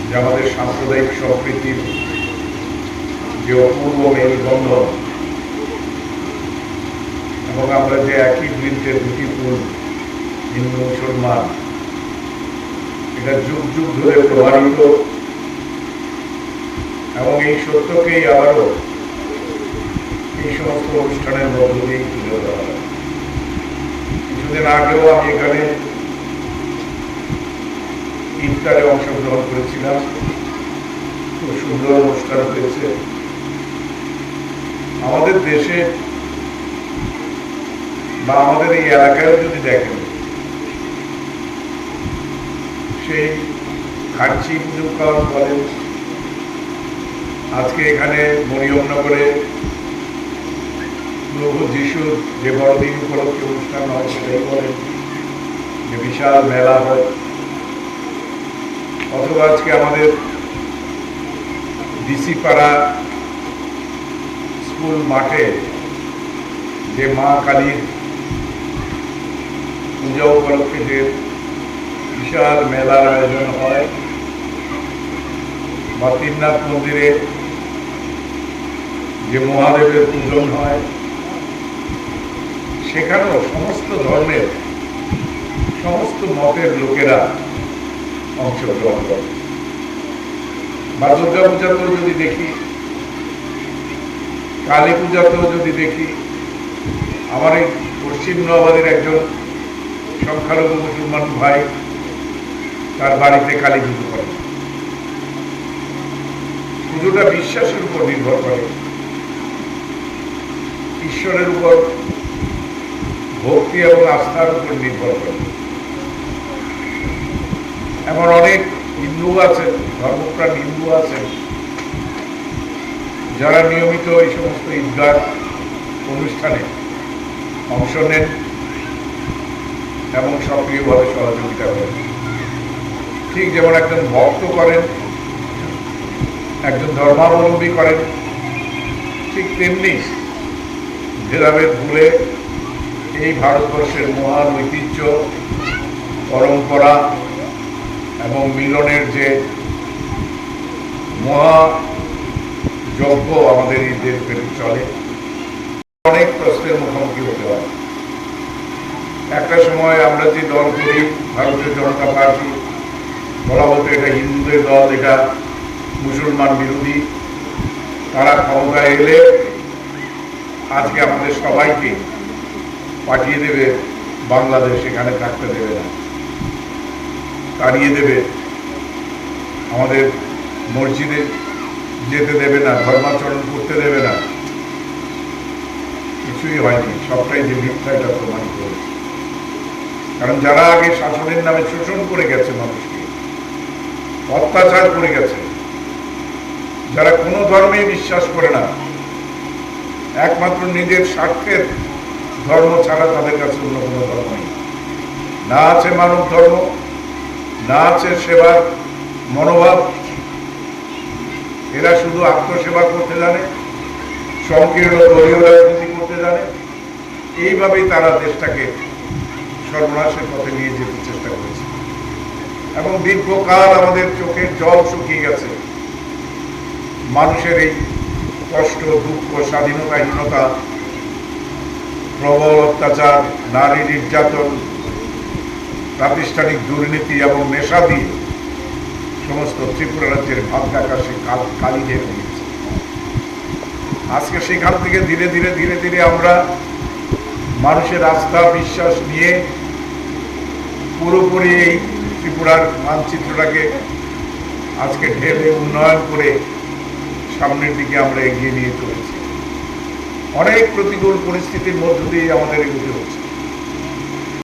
যে আমাদের সাম্প্রদায়িক সম্প্রীতির যে অপূর্ব মেলবন্ধন এবং আমরা যে একই বৃন্তের দুটি ফুল হিন্দু মুসলমান, এটা যুগ যুগ ধরে প্রমাণিত এবং এই সত্যকেই আবারও এই সমস্ত অনুষ্ঠানের মধ্য দিয়েই তুলে ধরা হয়। কিছুদিন আগেও আমি এখানে ইফতারে অংশগ্রহণ করেছিলাম, খুব সুন্দর অনুষ্ঠান হয়েছে। আমাদের দেশে বা আমাদের এই এলাকায় যদি দেখেন, সেই খার্চি পুজো পালন করেন, আজকে এখানে মরিয়মনগরে প্রভু যিশুর যে বড়দিন উপলক্ষে অনুষ্ঠান হয় সেটাই করেন, যে বিশাল মেলা হয়। অথবা আজকে আমাদের ডিসি পাড়া স্কুল মাঠে যে মা কালীর পূজা উপলক্ষে যে বিশাল মেলার আয়োজন হয়, বা তিননাথ মন্দিরে যে মহাদেবের পূজন হয়, সেখানেও সমস্ত ধর্মের সমস্ত মতের লোকেরা অংশগ্রহণ করে। বা দুর্গা পূজাতেও যদি দেখি, কালী পূজাতেও যদি দেখি, আমার এই পশ্চিম নওয়াবাদের একজন সংখ্যালঘু মুসলমান ভাই তার বাড়িতে কালী পুজো করে। পুজোটা বিশ্বাসের উপর নির্ভর করে, ঈশ্বরের উপর ভক্তি এবং আস্থার উপর নির্ভর করে। এমন অনেক হিন্দু আছেন, ধর্মপ্রাণ হিন্দু আছেন, যারা নিয়মিত এই সমস্ত ঈদগাহ অনুষ্ঠানে অংশ নেন এবং সক্রিয়ভাবে সহযোগিতা করেন। ঠিক যেমন একজন ভক্ত করেন, একজন ধর্মাবলম্বী করেন, ঠিক তেমনি ভেদাভেদ ভুলে এই ভারতবর্ষের মহান ঐতিহ্য, পরম্পরা এবং মিলনের যে মহাযজ্ঞ আমাদের এই দেশ পেরিয়ে চলে, অনেক প্রশ্নের মুখোমুখি হতে হয়। একটা সময় আমরা যে দল করি, ভারতীয় জনতা পার্টি, বলা হতো এটা হিন্দুদের দল, এটা মুসলমান বিরোধী। তারা ক্ষমতায় এলে আজকে আমাদের সবাইকে পাঠিয়ে দেবে বাংলাদেশ, সেখানে থাকতে দেবে না, তাড়িয়ে দেবে, আমাদের মসজিদে যেতে দেবে না, ধর্মাচরণ করতে দেবে না। কিছুই হয়নি, সবটাই যে মিথ্যা এটা প্রমাণিত হয়েছে। কারণ যারা আগে শাসনের নামে শোষণ করে গেছে, মানুষকে অত্যাচার করে গেছে, যারা কোনো ধর্মেই বিশ্বাস করে না, একমাত্র নিজের স্বার্থের ধর্ম ছাড়া তাদের কাছে অন্য কোনো ধর্ম নেই। না আছে মানব ধর্ম, না আছে সেবার মনোভাব। এরা শুধু আত্মসেবা করতে জানে, সংকীর্ণ দলীয় রাজনীতি করতে জানে। এইভাবেই তারা দেশটাকে সর্বনাশের পথে নিয়ে যেতে চেষ্টা করেছে এবং দীর্ঘকাল আমাদের চোখের জল শুকিয়ে গেছে। মানুষের এই কষ্ট, দুঃখ, স্বাধীনতাহীনতা, প্রবল অত্যাচার, নারী নির্যাতন, প্রাতিষ্ঠানিক দুর্নীতি এবং নেশা দিয়ে সমস্ত ত্রিপুরা রাজ্যের ভাগ্য আকাশে কালি ঢেকে দিয়েছে। আজকে সেখান থেকে ধীরে ধীরে ধীরে ধীরে আমরা মানুষের আস্থা বিশ্বাস নিয়ে পুরোপুরি এই ত্রিপুরার মানচিত্রটাকে আজকে ঢেলে উন্নয়ন করে সামনের দিকে আমরা এগিয়ে নিয়ে চলেছি। অনেক প্রতিকূল পরিস্থিতির মধ্য দিয়ে আমাদের এগোতে হচ্ছে।